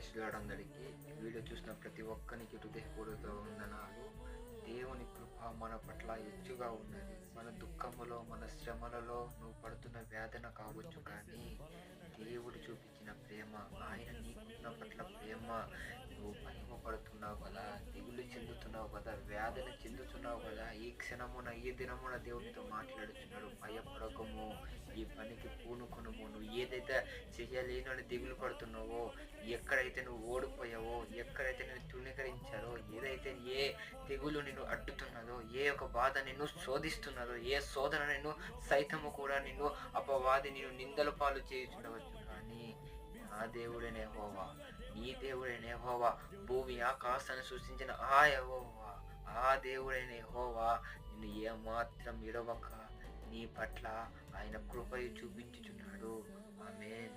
Praise lord అందరికీ. Video చూసిన ప్రతి ఒక్కరికి హృదయపూర్వక వందనాలు. దేవుని కృప మన పట్ల ఎచ్చుగా ఉన్నది. మన దుఃఖములో, మన శ్రమలలో నువ్వు పడుతున్న వేదన కావచ్చు, కానీ దేవుడు చూపించిన ప్రేమ, ఆయన నీకున్న పట్ల ప్రేమ, నువ్వు భయపడుతున్నావు కదా, దిగులు చెందుతున్నావు కదా, వేదన చెందుతున్నావు కదా, ఈ క్షణమున ఈ దినమున దేవునితో మాట్లాడుతున్నాడు. భయపడకము, ఈ పనికి పూనుకొనుము. నువ్వు ఏదైతే చేయలేనని దిగులు పడుతున్నావో, ఎక్కడైతే నువ్వు ఓడిపోయావో, ఎక్కడైతే నేను తృణీకరించారో, ఏదైతే ఏ తెగులు నిన్ను అడ్డుతున్నదో, ఏ ఒక బాధ నిన్ను శోధిస్తున్నదో, ఏ శోధన నిన్ను సైతము కూడా నిన్ను అపవాది నిన్ను నిందల పాలు చేయుచుండవచ్చు, కానీ నా దేవుడైన యెహోవా, నీ దేవుడైన యెహోవా, భూమి ఆకాశాన్ని సృష్టించిన ఆ యెహోవా, ఆ దేవుడైన యెహోవా నిన్ను ఏమాత్రం విడవక నీ పట్ల ఆయన కృపయు చూపించుచున్నాడు. ఆమేన్.